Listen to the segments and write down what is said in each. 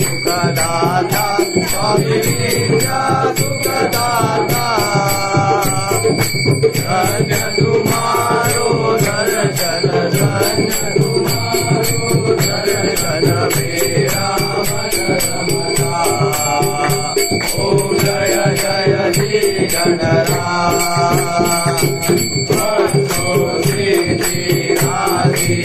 सुखदाता स्वामी विद्या सुखदाता धन्य तुम्हारो दर्शन धन्य तुम्हारो दर्शन मेरा मन रमता। ओम जय जय श्री गणराज श्री राधे।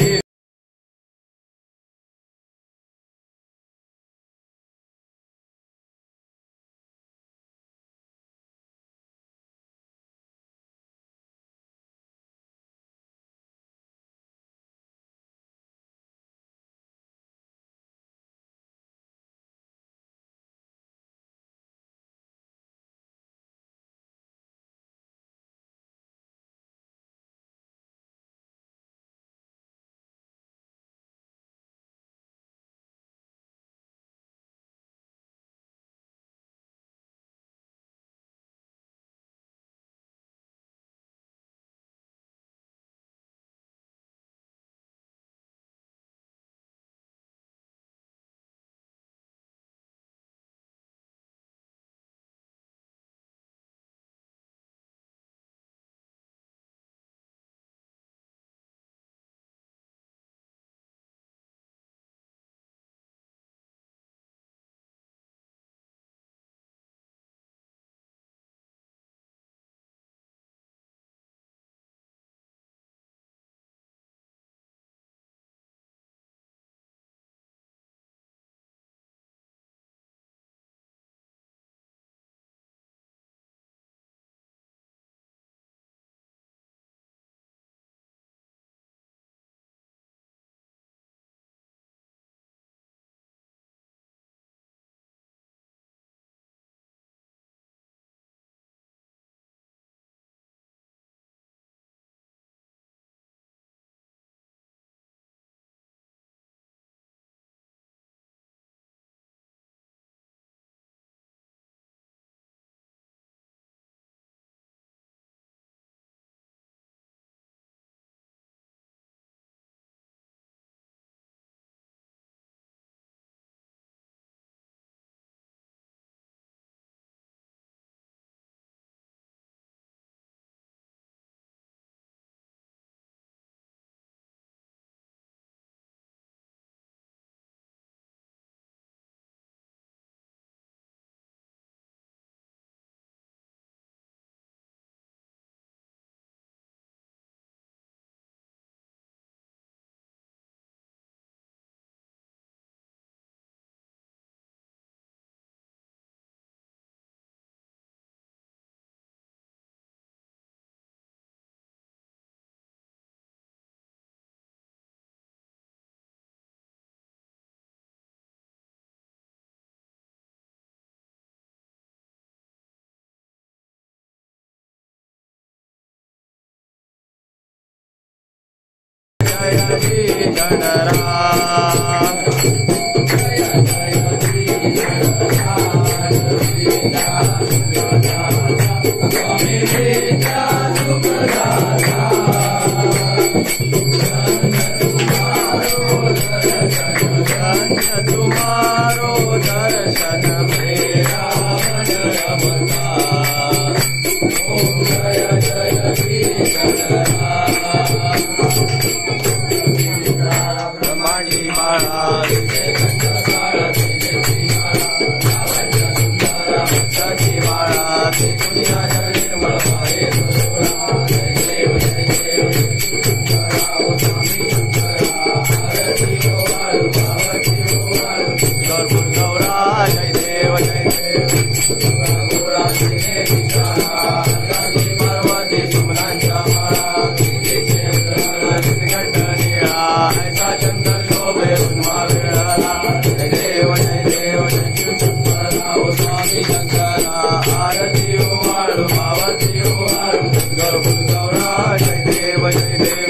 गौरा जय देव जय देव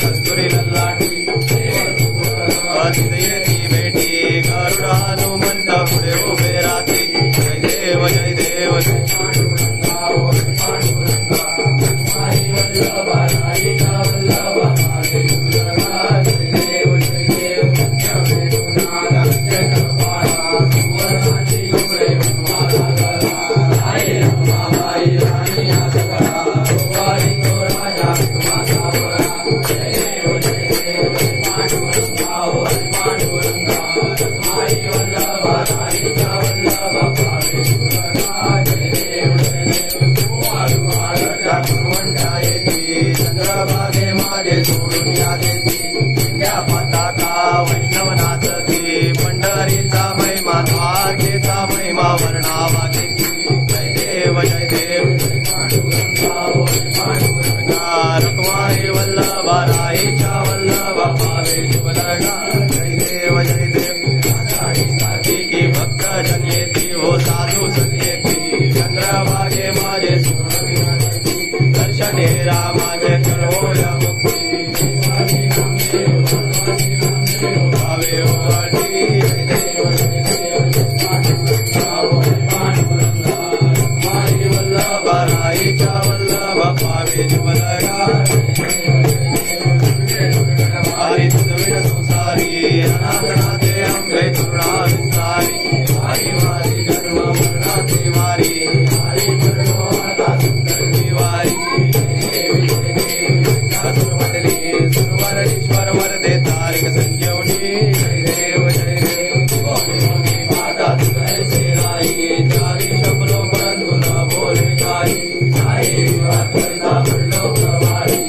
कस्तूरी लल्लाटी बेटी गरुड़ हनुमंत पुढे उभे राहते जय देव जय देव पंढरीचा महिमा द्वारकेचा महिमा वर्णावागे जय देव जय देव रुक्माई वल्लभा राईच्या वल्लभा पावे शिवलगा जय देव जय देव की भक्त जन येती हो साधू सत येती चंद्रभागे माझे दर्शने रामाचे कळवोया मुक्ती भावे संसारी अनाथनाथे अंबे करुणा विस्तारी हरी मारी जन्म मरणाची वारी हरी वारी चतुर्मंडली सुरवरणेश्वर वरदे तारिक संजीवनी जय देव जय देव माता तुझे राई चारी शब्दों बंधु न बोले जाई आई करता बड़ो प्रभारी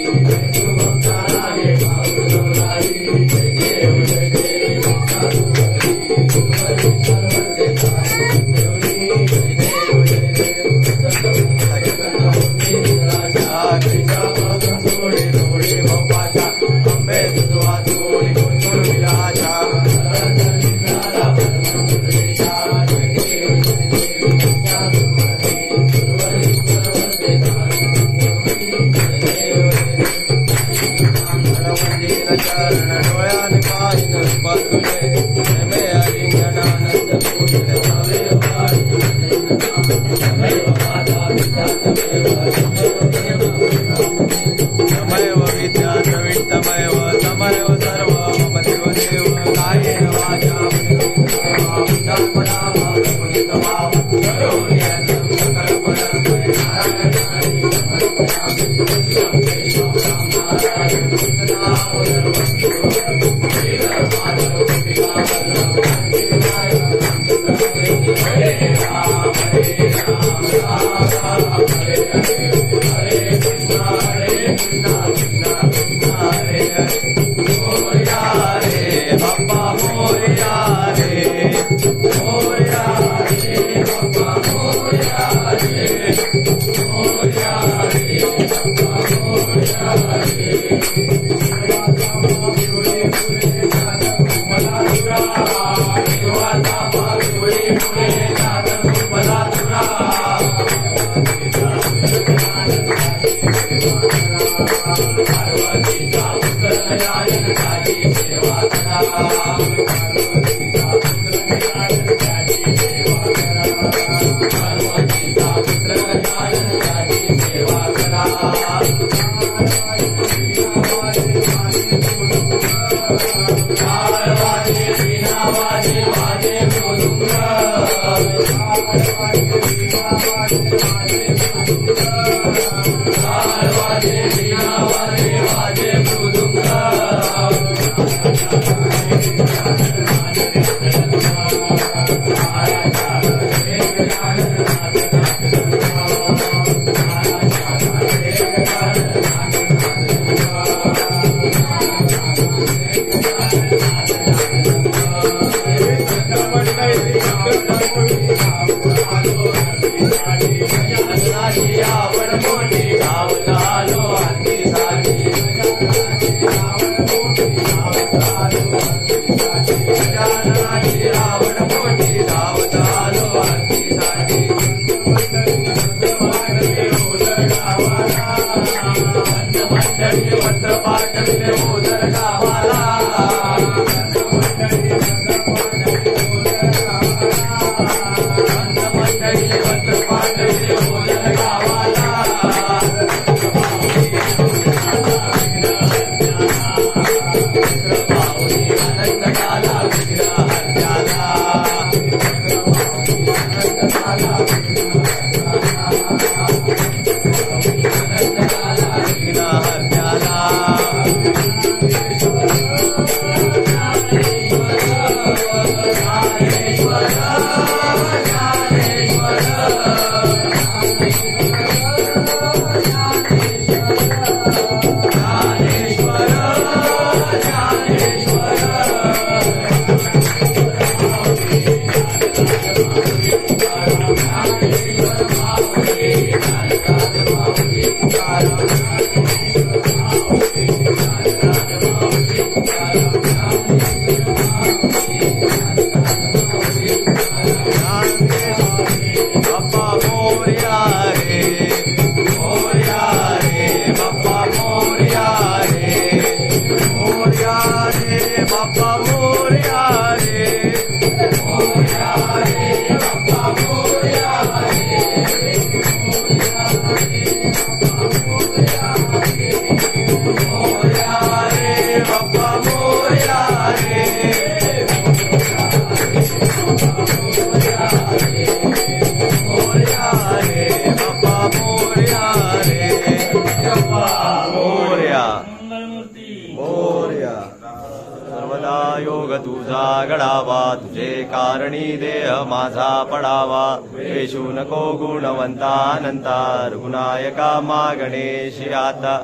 पार्वती का पुत्र तुझा घडावा तुझे कारणी देह माझा पडावा वेशू नको गुणवंता अनंता रघुनायका मा गणेशी आता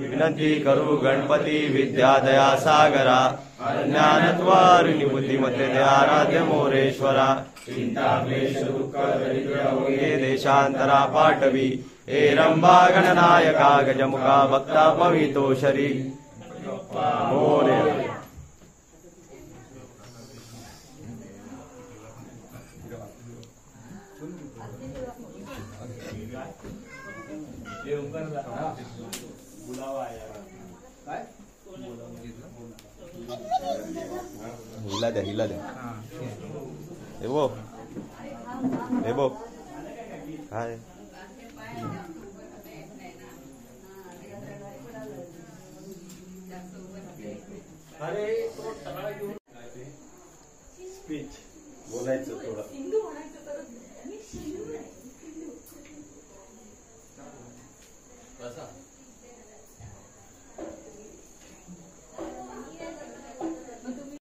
विनंती करू गणपती विद्या दया सागरा ज्ञानत्वारिणी बुद्धिमते आराध्य मोरेश्वरा चिंता क्लेश दुःख दरिद्र हे देशांतरा पाठवी हे रंभा गणनायका गजमुखा भक्ता पवितो शरी मोरे हिला द्या हे बो काय स्पीच बोलायचं थोडं